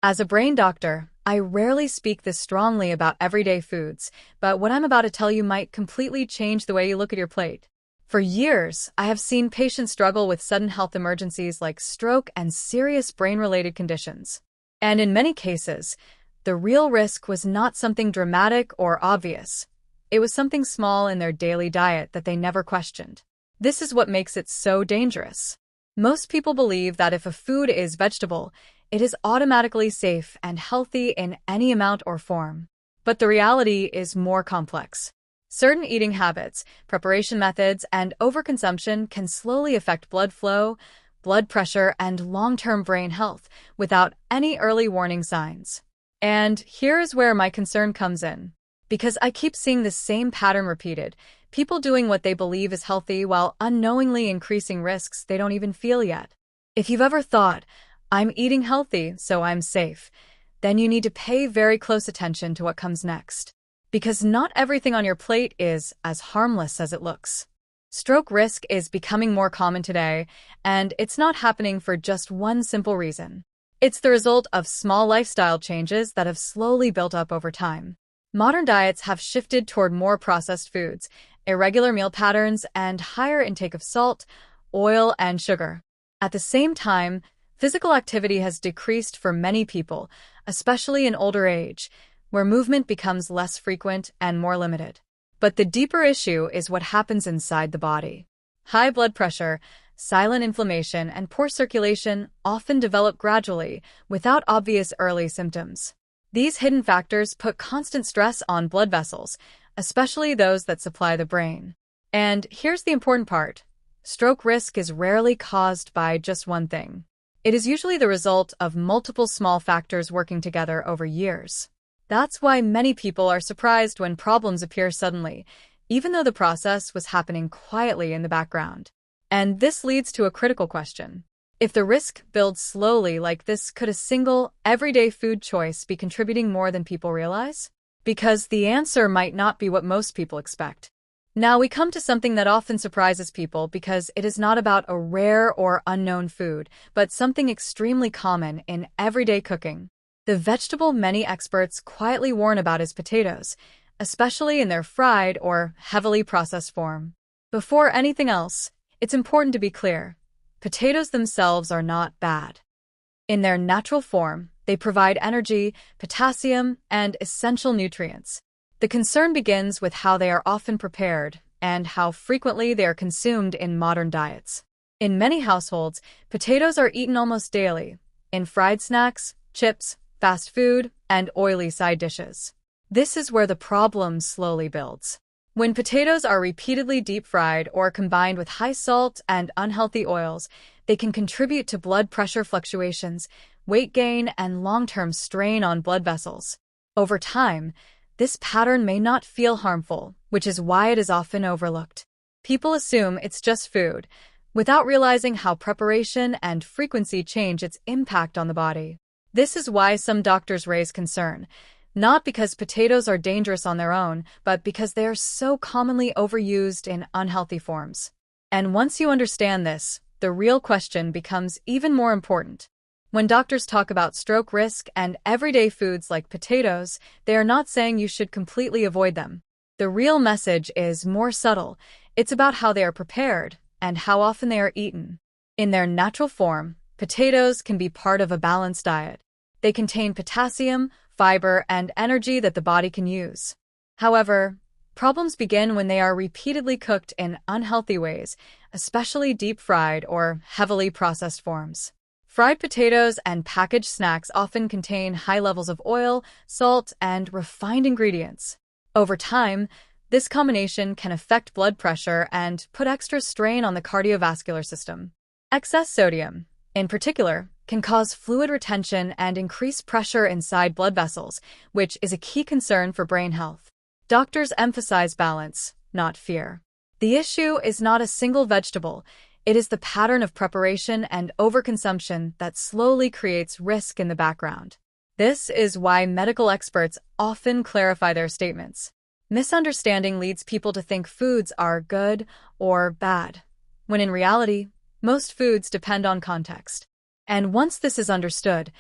As a brain doctor, I rarely speak this strongly about everyday foods, but what I'm about to tell you might completely change the way you look at your plate. For years, I have seen patients struggle with sudden health emergencies like stroke and serious brain-related conditions. And in many cases, the real risk was not something dramatic or obvious. It was something small in their daily diet that they never questioned. This is what makes it so dangerous. Most people believe that if a food is vegetable, it is automatically safe and healthy in any amount or form. But the reality is more complex. Certain eating habits, preparation methods, and overconsumption can slowly affect blood flow, blood pressure, and long-term brain health without any early warning signs. And here's where my concern comes in. Because I keep seeing the same pattern repeated, people doing what they believe is healthy while unknowingly increasing risks they don't even feel yet. If you've ever thought, "I'm eating healthy, so I'm safe," then you need to pay very close attention to what comes next. Because not everything on your plate is as harmless as it looks. Stroke risk is becoming more common today, and it's not happening for just one simple reason. It's the result of small lifestyle changes that have slowly built up over time. Modern diets have shifted toward more processed foods, irregular meal patterns, and higher intake of salt, oil, and sugar. At the same time, physical activity has decreased for many people, especially in older age, where movement becomes less frequent and more limited. But the deeper issue is what happens inside the body. High blood pressure, silent inflammation, and poor circulation often develop gradually, without obvious early symptoms. These hidden factors put constant stress on blood vessels, especially those that supply the brain. And here's the important part. Stroke risk is rarely caused by just one thing. It is usually the result of multiple small factors working together over years. That's why many people are surprised when problems appear suddenly, even though the process was happening quietly in the background. And this leads to a critical question. If the risk builds slowly like this, could a single, everyday food choice be contributing more than people realize? Because the answer might not be what most people expect. Now we come to something that often surprises people because it is not about a rare or unknown food, but something extremely common in everyday cooking. The vegetable many experts quietly warn about is potatoes, especially in their fried or heavily processed form. Before anything else, it's important to be clear. Potatoes themselves are not bad. In their natural form, they provide energy, potassium, and essential nutrients. The concern begins with how they are often prepared and how frequently they are consumed in modern diets. In many households, potatoes are eaten almost daily, in fried snacks, chips, fast food, and oily side dishes. This is where the problem slowly builds. When potatoes are repeatedly deep-fried or combined with high salt and unhealthy oils, they can contribute to blood pressure fluctuations, weight gain, and long-term strain on blood vessels. Over time, this pattern may not feel harmful, which is why it is often overlooked. People assume it's just food, without realizing how preparation and frequency change its impact on the body. This is why some doctors raise concern. Not because potatoes are dangerous on their own, but because they are so commonly overused in unhealthy forms. And once you understand this, the real question becomes even more important. When doctors talk about stroke risk and everyday foods like potatoes, they are not saying you should completely avoid them. The real message is more subtle. It's about how they are prepared and how often they are eaten. In their natural form, potatoes can be part of a balanced diet. They contain potassium, fiber, and energy that the body can use. However, problems begin when they are repeatedly cooked in unhealthy ways, especially deep-fried or heavily processed forms. Fried potatoes and packaged snacks often contain high levels of oil, salt, and refined ingredients. Over time, this combination can affect blood pressure and put extra strain on the cardiovascular system. Excess sodium, in particular, can cause fluid retention and increase pressure inside blood vessels, which is a key concern for brain health. Doctors emphasize balance, not fear. The issue is not a single vegetable. It is the pattern of preparation and overconsumption that slowly creates risk in the background. This is why medical experts often clarify their statements. Misunderstanding leads people to think foods are good or bad, when in reality, most foods depend on context. And once this is understood,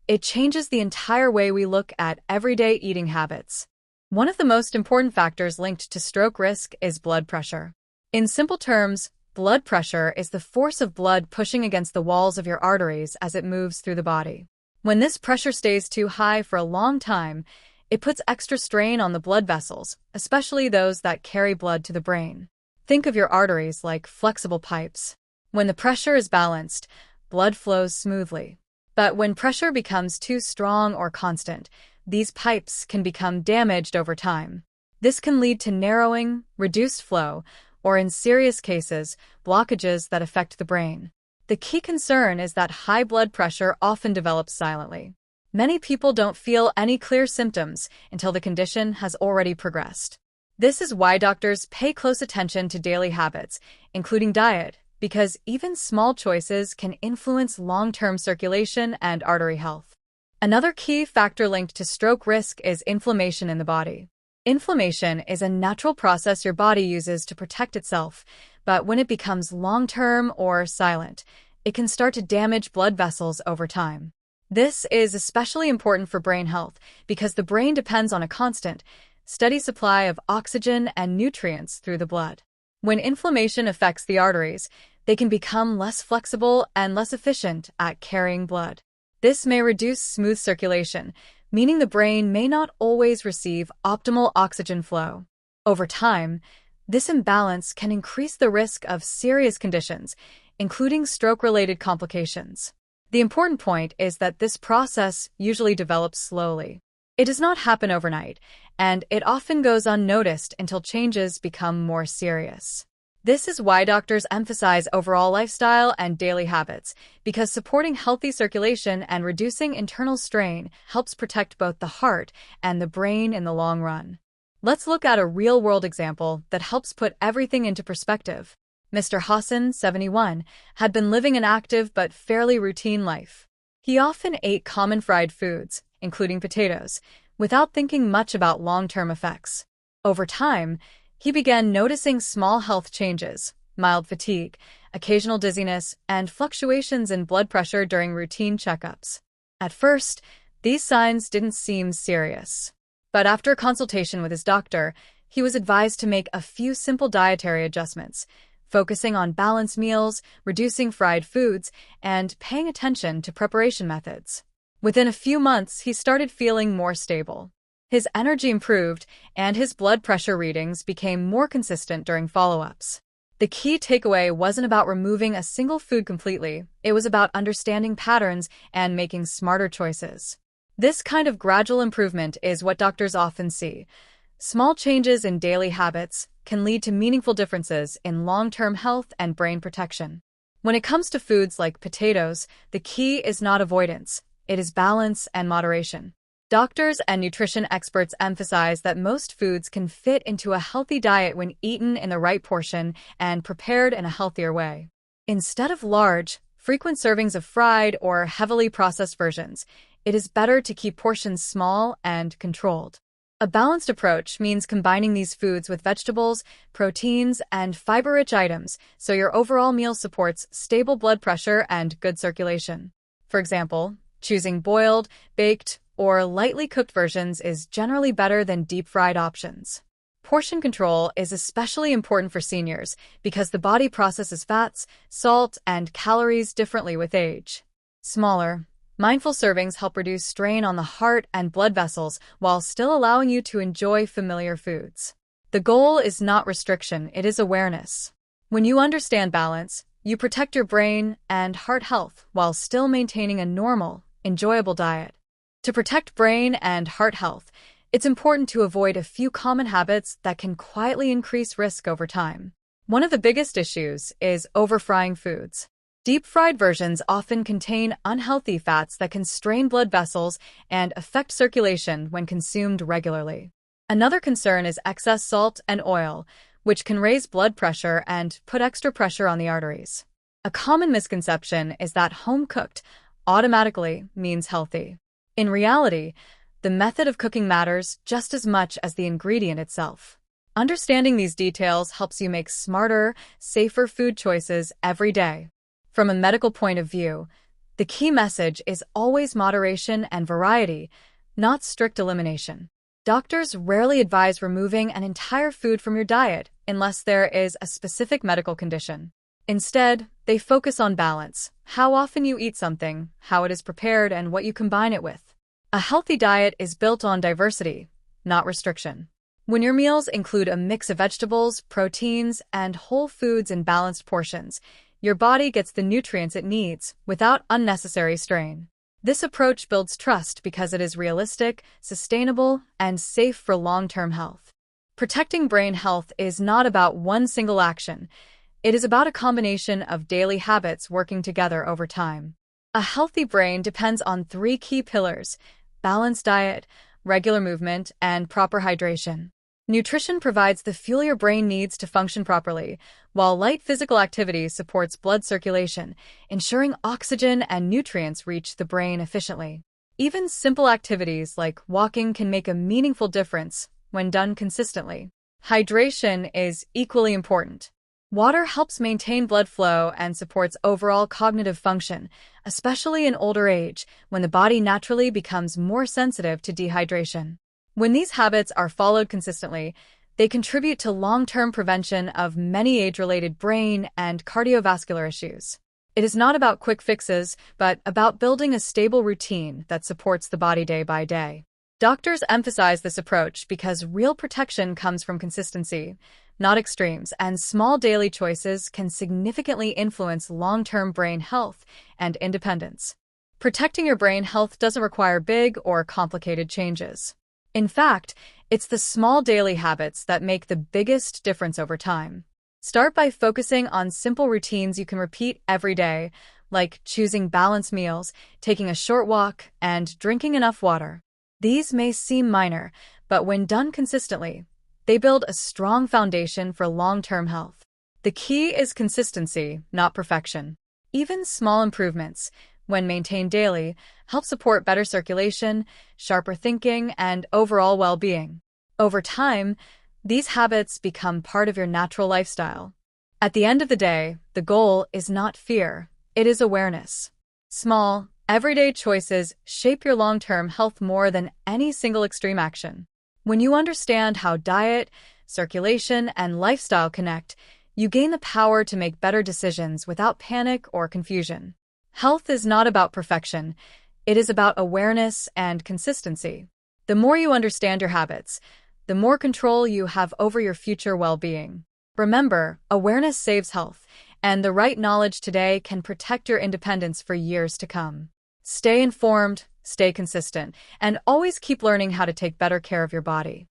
It changes the entire way we look at everyday eating habits. One of the most important factors linked to stroke risk is blood pressure. In simple terms, blood pressure is the force of blood pushing against the walls of your arteries as it moves through the body. When this pressure stays too high for a long time, it puts extra strain on the blood vessels, especially those that carry blood to the brain. Think of your arteries like flexible pipes. When the pressure is balanced, blood flows smoothly. But when pressure becomes too strong or constant, these pipes can become damaged over time. This can lead to narrowing, reduced flow, or in serious cases, blockages that affect the brain. The key concern is that high blood pressure often develops silently. Many people don't feel any clear symptoms until the condition has already progressed. This is why doctors pay close attention to daily habits, including diet, because even small choices can influence long-term circulation and artery health. Another key factor linked to stroke risk is inflammation in the body. Inflammation is a natural process your body uses to protect itself, but when it becomes long-term or silent, it can start to damage blood vessels over time. This is especially important for brain health because the brain depends on a constant, steady supply of oxygen and nutrients through the blood. When inflammation affects the arteries, they can become less flexible and less efficient at carrying blood. This may reduce smooth circulation, meaning the brain may not always receive optimal oxygen flow. Over time, this imbalance can increase the risk of serious conditions, including stroke-related complications. The important point is that this process usually develops slowly. It does not happen overnight, and it often goes unnoticed until changes become more serious. This is why doctors emphasize overall lifestyle and daily habits, because supporting healthy circulation and reducing internal strain helps protect both the heart and the brain in the long run. Let's look at a real-world example that helps put everything into perspective. Mr. Hassan, 71, had been living an active but fairly routine life. He often ate common fried foods, including potatoes, without thinking much about long-term effects. Over time, he began noticing small health changes, mild fatigue, occasional dizziness, and fluctuations in blood pressure during routine checkups. At first, these signs didn't seem serious. But after a consultation with his doctor, he was advised to make a few simple dietary adjustments, focusing on balanced meals, reducing fried foods, and paying attention to preparation methods. Within a few months, he started feeling more stable. His energy improved, and his blood pressure readings became more consistent during follow-ups. The key takeaway wasn't about removing a single food completely, it was about understanding patterns and making smarter choices. This kind of gradual improvement is what doctors often see. Small changes in daily habits can lead to meaningful differences in long-term health and brain protection. When it comes to foods like potatoes, the key is not avoidance, it is balance and moderation. Doctors and nutrition experts emphasize that most foods can fit into a healthy diet when eaten in the right portion and prepared in a healthier way. Instead of large, frequent servings of fried or heavily processed versions, it is better to keep portions small and controlled. A balanced approach means combining these foods with vegetables, proteins, and fiber-rich items so your overall meal supports stable blood pressure and good circulation. For example, choosing boiled, baked, or lightly cooked versions is generally better than deep-fried options. Portion control is especially important for seniors because the body processes fats, salt, and calories differently with age. Smaller, mindful servings help reduce strain on the heart and blood vessels while still allowing you to enjoy familiar foods. The goal is not restriction, it is awareness. When you understand balance, you protect your brain and heart health while still maintaining a normal, enjoyable diet. To protect brain and heart health, it's important to avoid a few common habits that can quietly increase risk over time. One of the biggest issues is overfrying foods. Deep-fried versions often contain unhealthy fats that can strain blood vessels and affect circulation when consumed regularly. Another concern is excess salt and oil, which can raise blood pressure and put extra pressure on the arteries. A common misconception is that home-cooked automatically means healthy. In reality, the method of cooking matters just as much as the ingredient itself. Understanding these details helps you make smarter, safer food choices every day. From a medical point of view, the The key message is always moderation and variety, not strict elimination. Doctors rarely advise removing an entire food from your diet unless there is a specific medical condition. Instead, they focus on balance, how often you eat something, how it is prepared, and what you combine it with. A healthy diet is built on diversity, not restriction. When your meals include a mix of vegetables, proteins, and whole foods in balanced portions, your body gets the nutrients it needs without unnecessary strain. This approach builds trust because it is realistic, sustainable, and safe for long-term health. Protecting brain health is not about one single action. It is about a combination of daily habits working together over time. A healthy brain depends on three key pillars: balanced diet, regular movement, and proper hydration. Nutrition provides the fuel your brain needs to function properly, while light physical activity supports blood circulation, ensuring oxygen and nutrients reach the brain efficiently. Even simple activities like walking can make a meaningful difference when done consistently. Hydration is equally important. Water helps maintain blood flow and supports overall cognitive function, especially in older age, when the body naturally becomes more sensitive to dehydration. When these habits are followed consistently, they contribute to long-term prevention of many age-related brain and cardiovascular issues. It is not about quick fixes, but about building a stable routine that supports the body day by day. Doctors emphasize this approach because real protection comes from consistency, not extremes, and small daily choices can significantly influence long-term brain health and independence. Protecting your brain health doesn't require big or complicated changes. In fact, it's the small daily habits that make the biggest difference over time. Start by focusing on simple routines you can repeat every day, like choosing balanced meals, taking a short walk, and drinking enough water. These may seem minor, but when done consistently, they build a strong foundation for long-term health. The key is consistency, not perfection. Even small improvements, when maintained daily, help support better circulation, sharper thinking, and overall well-being. Over time, these habits become part of your natural lifestyle. At the end of the day, the goal is not fear, it is awareness. Small, everyday choices shape your long-term health more than any single extreme action. When you understand how diet, circulation, and lifestyle connect, you gain the power to make better decisions without panic or confusion. Health is not about perfection, it is about awareness and consistency. The more you understand your habits, the more control you have over your future well-being. Remember, awareness saves health, and the right knowledge today can protect your independence for years to come. Stay informed, stay consistent, and always keep learning how to take better care of your body.